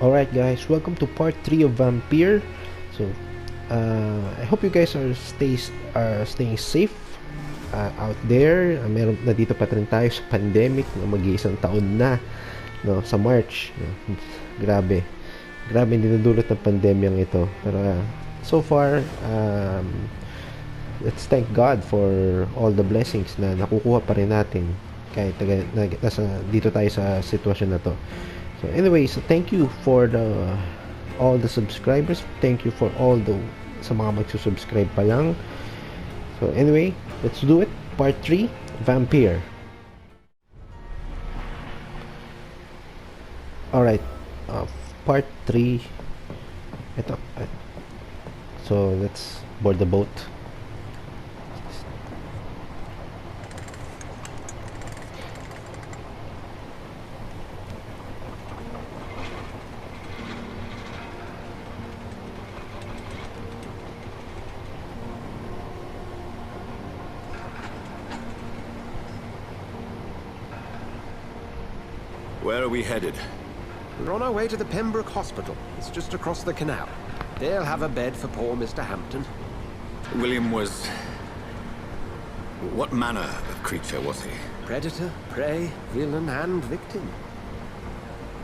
Alright guys, welcome to part 3 of Vampyr. So, I hope you guys are staying safe out there. Nandito pa rin tayo sa pandemic na mag-iisang taon na, no, sa March. No. Grabe. Grabe dinudulot ng pandemyang ito. Pero so far, let's thank God for all the blessings na nakukuha pa rin natin kahit dito tayo sa sitwasyon na to. So anyway, so thank you for all the subscribers. Thank you for all the sa mga magsusubscribe pa lang. So anyway, let's do it. Part 3, Vampyr. Alright, part 3. Ito. So let's board the boat. Where are we headed? We're on our way to the Pembroke Hospital. It's just across the canal. They'll have a bed for poor Mr. Hampton. William was... What manner of creature was he? Predator, prey, villain, and victim.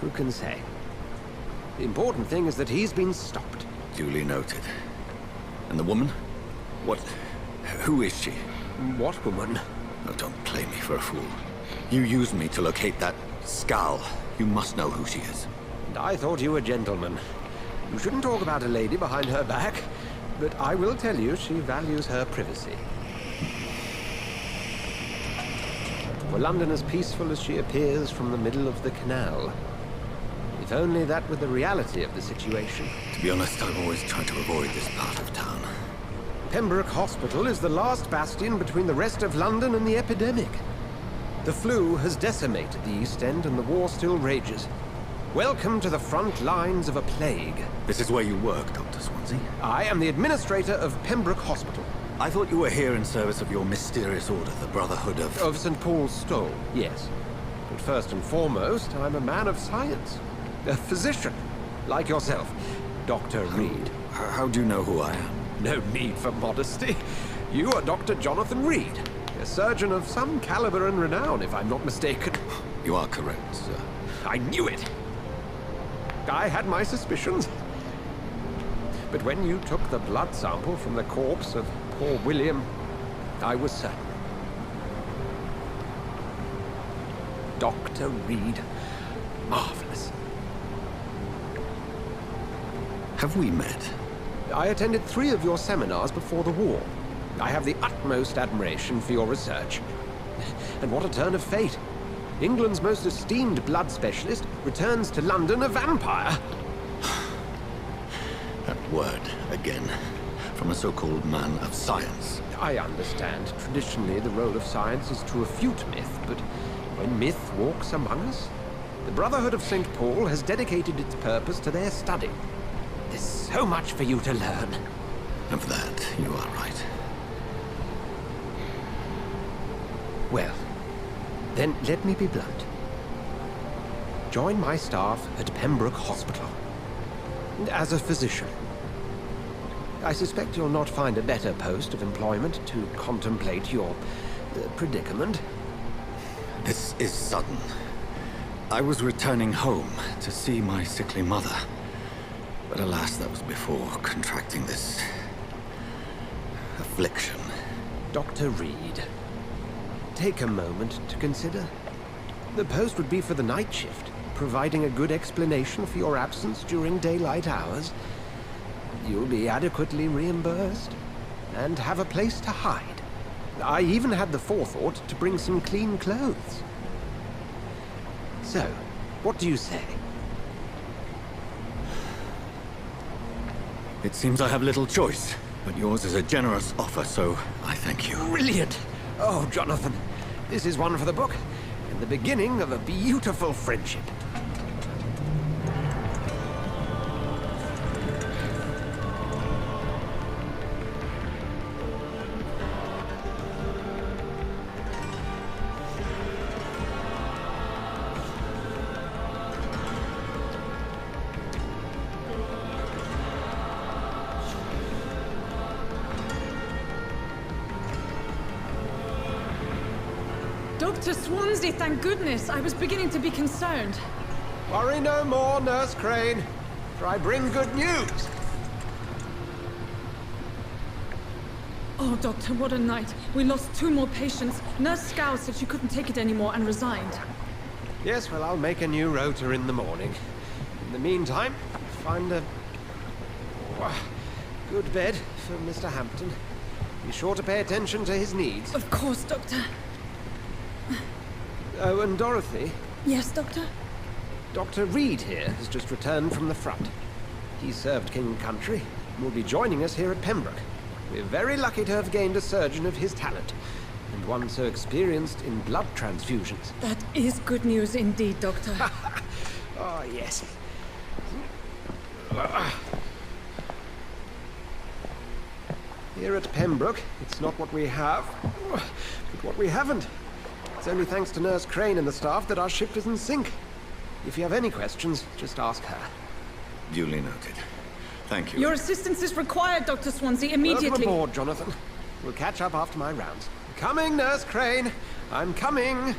Who can say? The important thing is that he's been stopped. Duly noted. And the woman? What... Who is she? What woman? Oh, don't play me for a fool. You used me to locate that skull. You must know who she is. And I thought you a gentleman. You shouldn't talk about a lady behind her back, but I will tell you she values her privacy. Were London as peaceful as she appears from the middle of the canal? If only that were the reality of the situation. To be honest, I've always tried to avoid this part of town. Pembroke Hospital is the last bastion between the rest of London and the epidemic. The flu has decimated the East End and the war still rages. Welcome to the front lines of a plague. This is where you work, Dr. Swansea? I am the administrator of Pembroke Hospital. I thought you were here in service of your mysterious order, the Brotherhood of... Of St. Paul's Stole, yes. But first and foremost, I'm a man of science. A physician, like yourself, Dr. Reed. How do you know who I am? No need for modesty. You are Dr. Jonathan Reed. A surgeon of some caliber and renown, if I'm not mistaken. You are correct, sir. I knew it! I had my suspicions. But when you took the blood sample from the corpse of poor William, I was certain. Dr. Reed. Marvelous. Have we met? I attended 3 of your seminars before the war. I have the utmost admiration for your research. And what a turn of fate. England's most esteemed blood specialist returns to London a vampire. That word, again. From a so-called man of science. I understand. Traditionally, the role of science is to refute myth, but when myth walks among us, the Brotherhood of St. Paul has dedicated its purpose to their study. There's so much for you to learn. Of that, you are right. Well, then let me be blunt. Join my staff at Pembroke Hospital. As a physician. I suspect you'll not find a better post of employment to contemplate your predicament. This is sudden. I was returning home to see my sickly mother. But alas, that was before contracting this... affliction. Dr. Reed, take a moment to consider. The post would be for the night shift, providing a good explanation for your absence during daylight hours. You'll be adequately reimbursed, and have a place to hide. I even had the forethought to bring some clean clothes. So, what do you say? It seems I have little choice, but yours is a generous offer, so I thank you. Brilliant! Oh, Jonathan, this is one for the book, and the beginning of a beautiful friendship. Dr. Swansea, thank goodness. I was beginning to be concerned. Worry no more, Nurse Crane, for I bring good news. Oh, Doctor, what a night. We lost 2 more patients. Nurse Scow said she couldn't take it anymore and resigned. Yes, well, I'll make a new rota in the morning. In the meantime, find a good bed for Mr. Hampton. Be sure to pay attention to his needs. Of course, Doctor. Oh, and Dorothy, Yes, Doctor? Dr. Reed here has just returned from the front. He served King Country and will be joining us here at Pembroke. We're very lucky to have gained a surgeon of his talent, and one so experienced in blood transfusions. That is good news indeed, Doctor. Oh, yes. Here at Pembroke, it's not what we have, but what we haven't. It's only thanks to Nurse Crane and the staff that our ship isn't sink. If you have any questions, just ask her. Duly noted. Thank you. Your assistance is required, Dr. Swansea, immediately. Welcome aboard, Jonathan. We'll catch up after my rounds. Coming, Nurse Crane. I'm coming.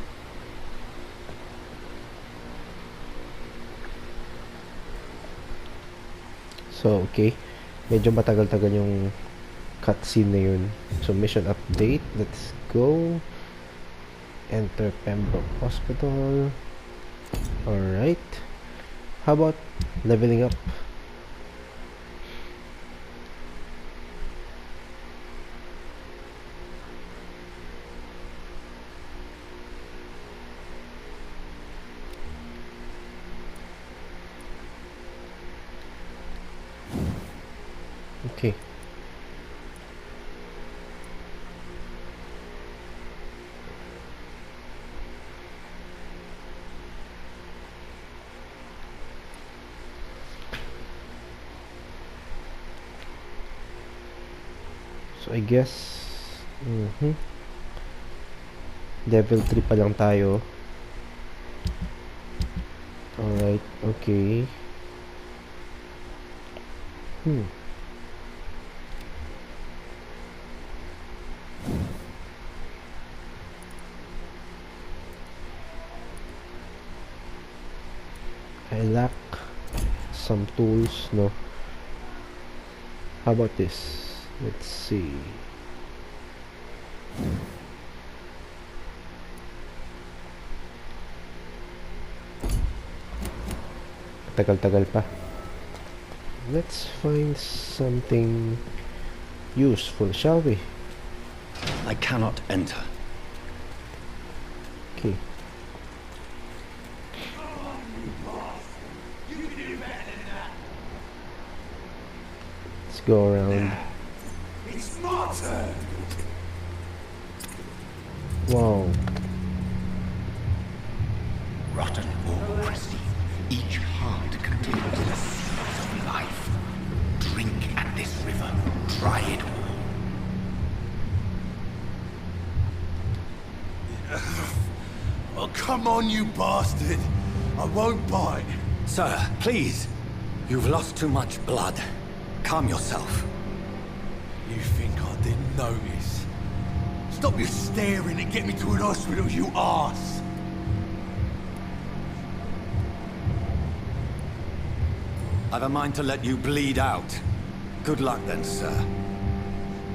So, okay. Medyo matagal-tagal yung cutscene na yun. So, mission update. Let's go. Enter Pembroke Hospital. Alright. How about leveling up? Okay. So I guess level 3 pa lang tayo. Alright, okay. I lack some tools, no? How about this? Let's see. Tagal-tagal pa. Let's find something useful, shall we? I cannot enter. Okay. Let's go around. It's my turn. Wow. Rotten or pristine, each heart contains the seeds of life. Drink at this river, try it all. Oh, come on, you bastard. I won't bite. Sir, please. You've lost too much blood. Calm yourself. You think I didn't notice? Stop your staring and get me to an hospital, you arse! I've a mind to let you bleed out. Good luck then, sir.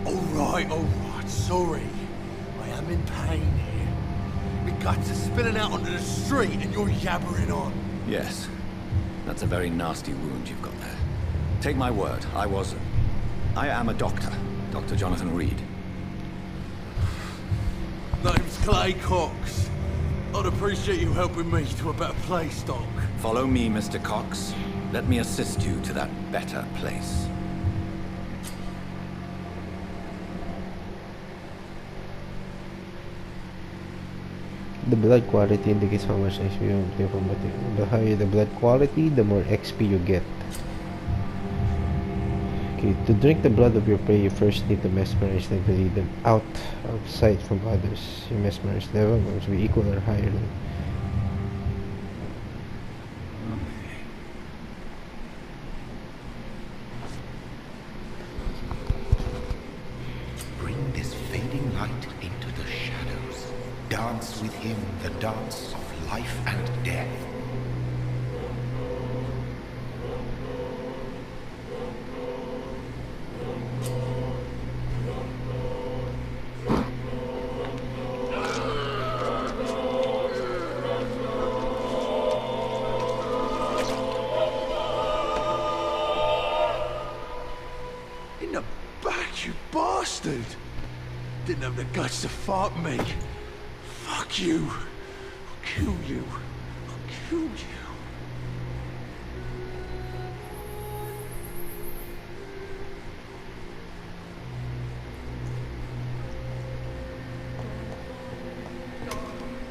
Alright, sorry. I am in pain here. My guts are spilling out onto the street and you're yabbering on. Yes. That's a very nasty wound you've got there. Take my word, I am a doctor. Dr. Jonathan Reed. Name's Clay Cox. I'd appreciate you helping me to a better place, Doc. Follow me, Mr. Cox. Let me assist you to that better place. The blood quality indicates how much XP you get from it. The higher the blood quality, the more XP you get. Okay, to drink the blood of your prey, you first need to mesmerize them to lead them out of sight from others. Your mesmerize level must be equal or higher than. Bring this fading light into the shadows. Dance with him. him the dance of life and death. In the back, you bastard! Didn't have the guts to fuck me. Fuck you. I'll kill you. I'll kill you.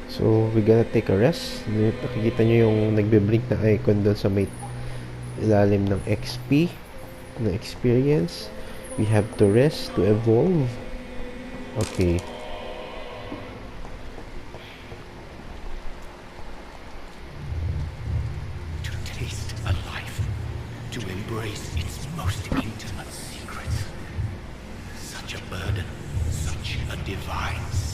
So, we're gonna take a rest. Nakikita nyo yung nagbe-blink na icon doon sa may ilalim ng XP, ng experience. We have to rest to evolve. Okay. To taste a life, to embrace its most intimate secrets. Such a burden, such a divine sin.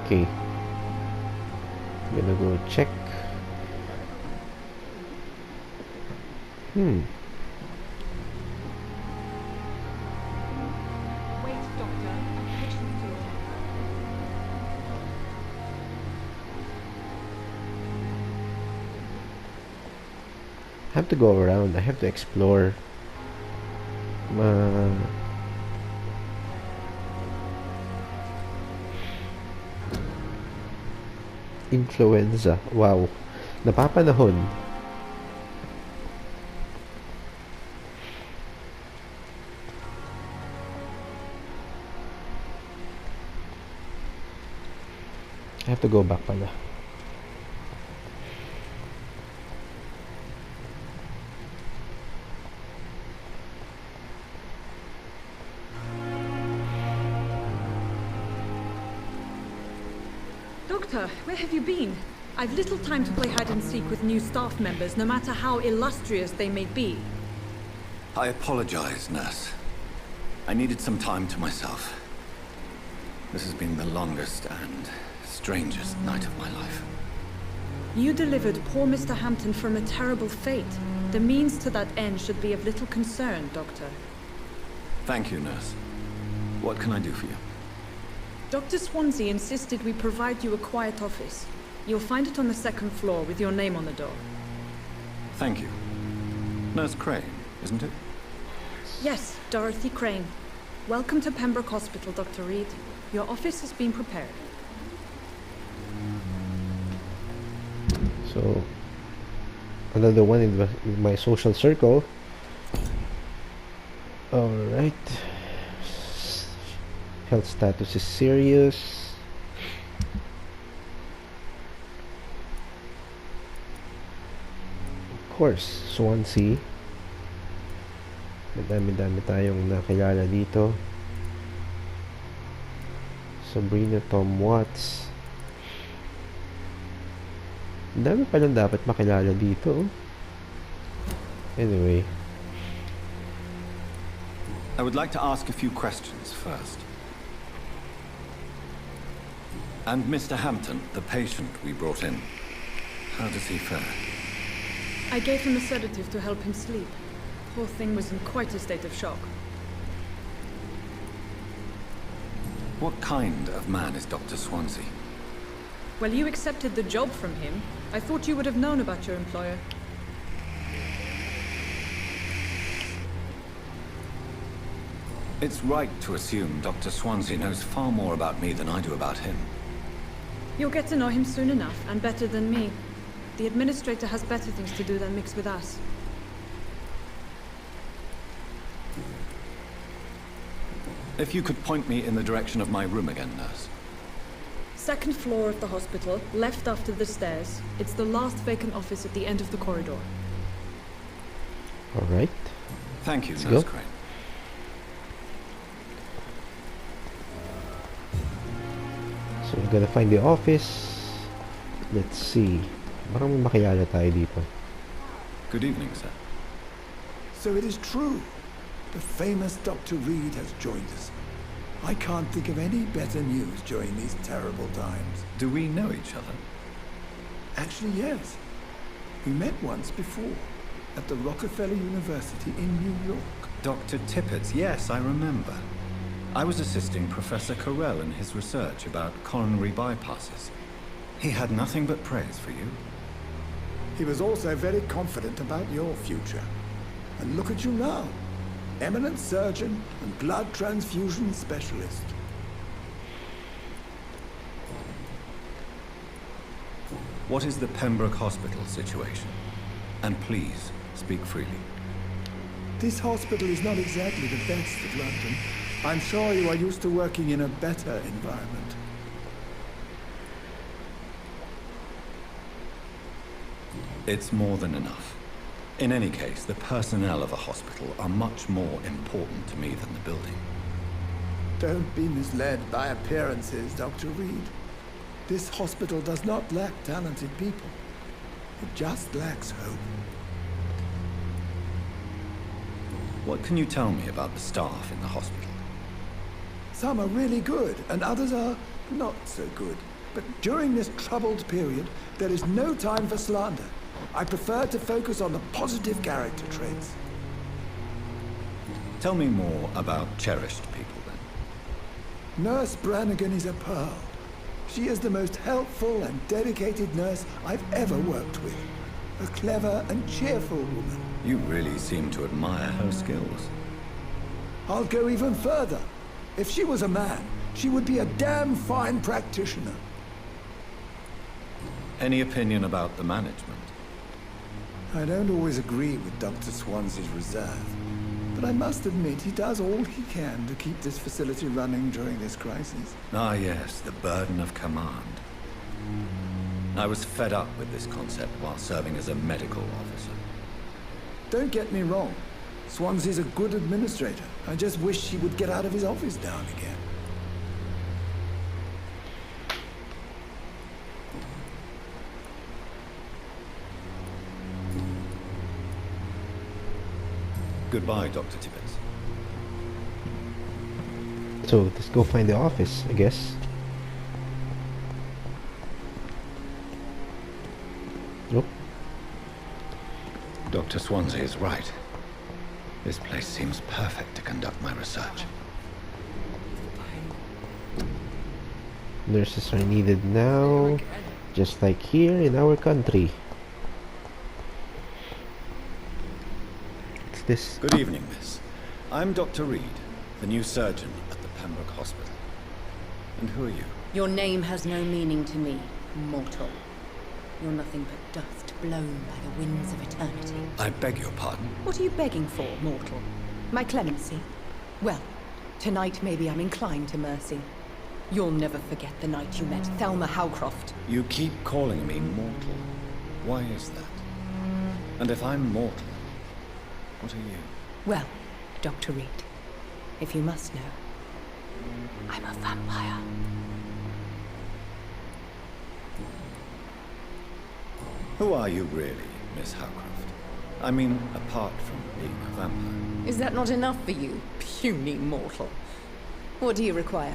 Okay. Gonna go check. Wait, Doctor. Patients to attend. I have to go around. I have to explore. Influenza. Wow. Napapanahon. I have to go back pala. Doctor, where have you been? I've little time to play hide and seek with new staff members, no matter how illustrious they may be. I apologize, nurse. I needed some time to myself. This has been the longest and strangest night of my life. You delivered poor Mr. Hampton from a terrible fate. The means to that end should be of little concern, Doctor. Thank you, nurse. What can I do for you? Dr. Swansea insisted we provide you a quiet office. You'll find it on the second floor with your name on the door. Thank you. Nurse Crane, isn't it? Yes, Dorothy Crane. Welcome to Pembroke Hospital, Dr. Reed. Your office has been prepared. So, another one in my social circle. Alright. Health status is serious. Of course, Swansea. Madami-dami tayong nakilala dito. Sabrina Tom Watts. Ang dami palang dapat makilala dito. Anyway. I would like to ask a few questions first. And Mr. Hampton, the patient we brought in, how does he fare? I gave him a sedative to help him sleep. Poor thing was in quite a state of shock. What kind of man is Dr. Swansea? Well, you accepted the job from him. I thought you would have known about your employer. It's right to assume Dr. Swansea knows far more about me than I do about him. You'll get to know him soon enough, and better than me. The administrator has better things to do than mix with us. If you could point me in the direction of my room again, nurse. Second floor of the hospital, left after the stairs. It's the last vacant office at the end of the corridor. Alright. Thank you, Let's Nurse go. Crane. So we're gonna find the office. Let's see. Parang may makilala tayo dito. Good evening, sir. So it is true. The famous Dr. Reed has joined us. I can't think of any better news during these terrible times. Do we know each other? Actually, yes. We met once before, at the Rockefeller University in New York. Dr. Tippett, yes, I remember. I was assisting Professor Carell in his research about coronary bypasses. He had nothing but praise for you. He was also very confident about your future. And look at you now. Eminent surgeon and blood transfusion specialist. What is the Pembroke Hospital situation? And please, speak freely. This hospital is not exactly the best of London. I'm sure you are used to working in a better environment. It's more than enough. In any case, the personnel of a hospital are much more important to me than the building. Don't be misled by appearances, Dr. Reed. This hospital does not lack talented people. It just lacks hope. What can you tell me about the staff in the hospital? Some are really good, and others are not so good. But during this troubled period, there is no time for slander. I prefer to focus on the positive character traits. Tell me more about cherished people, then. Nurse Brannigan is a pearl. She is the most helpful and dedicated nurse I've ever worked with. A clever and cheerful woman. You really seem to admire her skills. I'll go even further. If she was a man, she would be a damn fine practitioner. Any opinion about the management? I don't always agree with Dr. Swansea's reserve, but I must admit he does all he can to keep this facility running during this crisis. Ah, yes, the burden of command. I was fed up with this concept while serving as a medical officer. Don't get me wrong. Swansea's a good administrator. I just wish he would get out of his office now and again. Goodbye, Dr. Tippett. So let's go find the office, I guess. Nope. Dr. Swansea is right. This place seems perfect to conduct my research. Nurses are needed now, just like here in our country. What's this? Good evening, miss. I'm Dr. Reed, the new surgeon at the Pembroke Hospital. And who are you? Your name has no meaning to me, mortal. You're nothing but dust blown by the winds of eternity. I beg your pardon. What are you begging for, mortal? My clemency? Well, tonight maybe I'm inclined to mercy. You'll never forget the night you met Thelma Howcroft. You keep calling me mortal. Why is that? And if I'm mortal, what are you? Well, Dr. Reed, if you must know, I'm a vampire. Who are you really, Miss Howcroft? I mean, apart from being a vampire. Is that not enough for you, puny mortal? What do you require?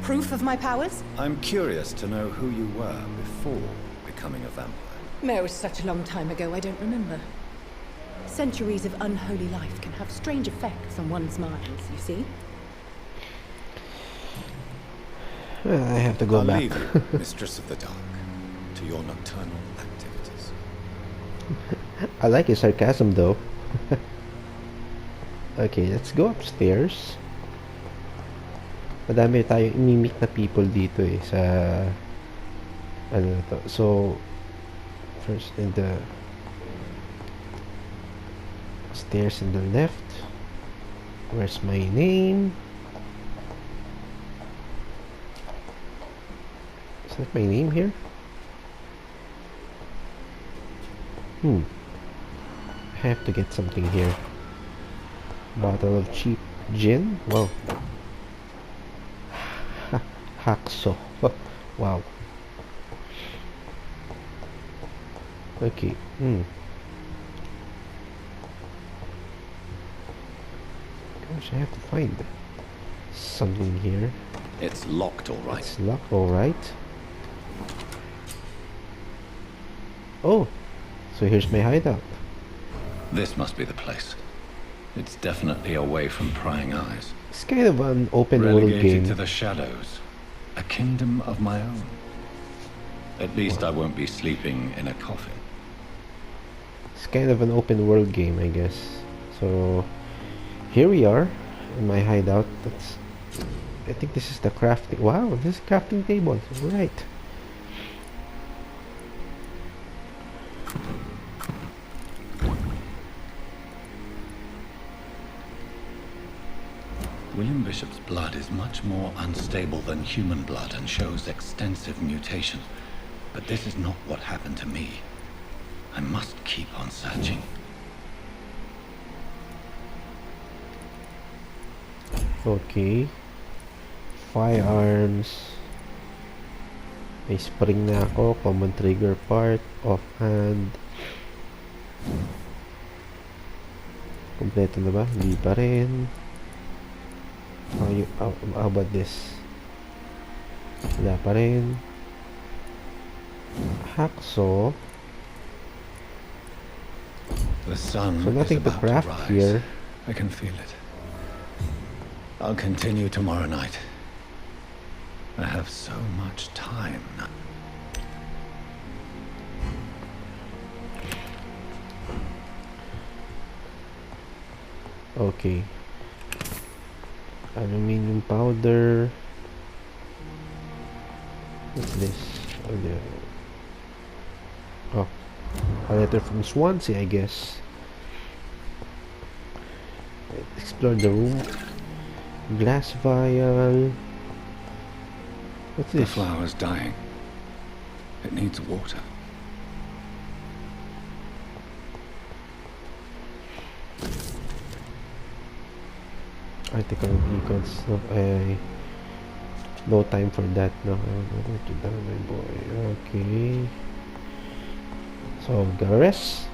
Proof of my powers? I'm curious to know who you were before becoming a vampire. No, it's such a long time ago, I don't remember. Centuries of unholy life can have strange effects on one's minds, you see? I have to go I'll back. leave you, Mistress of the Dark, to your nocturnal activities. I like his sarcasm though. Okay, let's go upstairs. Madami tayong imimik na people dito eh sa ano na to. So first in the stairs in the left. Where's my name? Is that my name here? I have to get something here. Bottle of cheap gin. Wow. Hacksaw. Wow. Okay. Gosh, I have to find something here. It's locked, all right. It's locked, all right. Oh, so here's my hideout. This must be the place. It's definitely away from prying eyes. It's kind of an open world Relegated game. to the shadows. A kingdom of my own. At least I won't be sleeping in a coffin. It's kind of an open world game, I guess. So here we are in my hideout. I think this is the crafting. Wow, this is crafting table. Right. William Bishop's blood is much more unstable than human blood and shows extensive mutation. But this is not what happened to me. I must keep on searching. Okay. Firearms. May spring na ako. Common trigger part. Offhand. Kompleto na ba? Hindi pa rin. How about this? Wala pa rin. Hacksaw. The sun So nothing is to about craft rise. here. I can feel it. I'll continue tomorrow night. I have so much time now. Okay. Aluminium powder. What's this? Oh, a letter from Swansea, I guess. Explore the room. Glass vial. What's The this? flower's dying. It needs water. Article beacons. No, no time for that. No, my boy. Okay. So, gotta rest.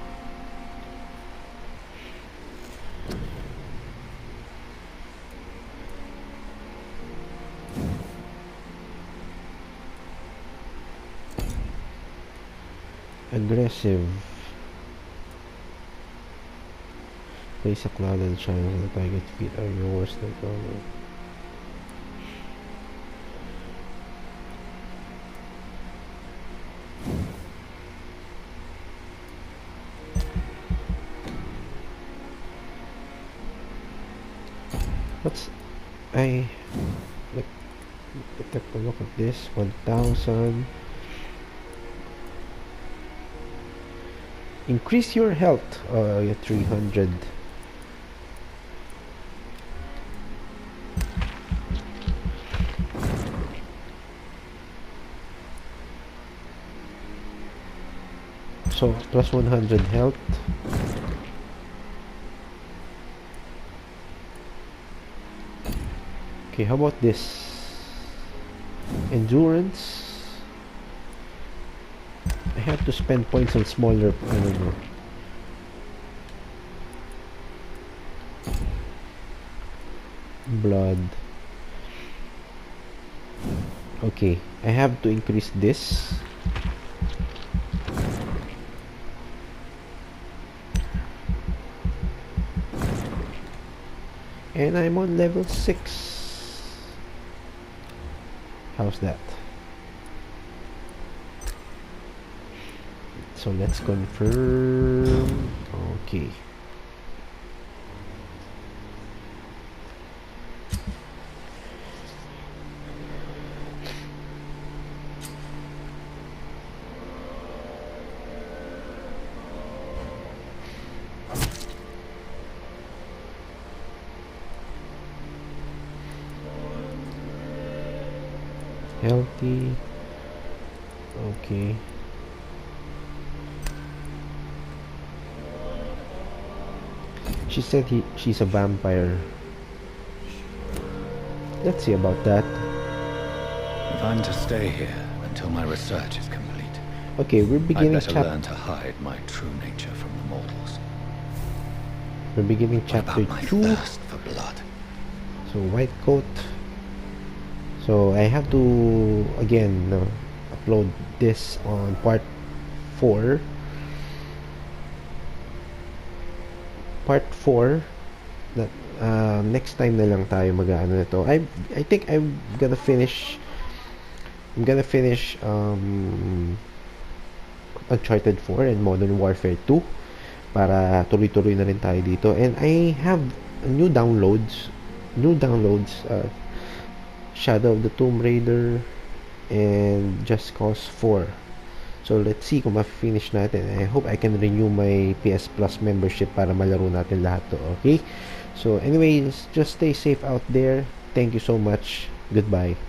Aggressive. Place a cloud and shine on the target's feet are your worst problem. What's take a look at this. 1000. Increase your health. You 300. So plus 100 health. Okay, how about this? Endurance. I have to spend points on smaller. I don't know. Blood. Okay, I have to increase this. And I'm on level 6. How's that? So let's confirm. Okay. Healthy. Okay. She said she's a vampire. Let's see about that. If I'm to stay here until my research is complete, Okay, we're I'd beginning better learn to hide my true nature from the mortals. We're beginning What chapter about my 2. thirst for blood? So white coat. So I have to again upload this on part 4. Part 4. That next time na lang tayo mag-aano nito. I think I'm gonna finish Uncharted 4 and Modern Warfare 2 para tuloy-tuloy na rin tayo dito. And I have new downloads, Shadow of the Tomb Raider and Just Cause 4. So let's see kung ma-finish natin. I hope I can renew my PS Plus membership para malaro natin lahat to. Okay? So anyways, just stay safe out there. Thank you so much. Goodbye.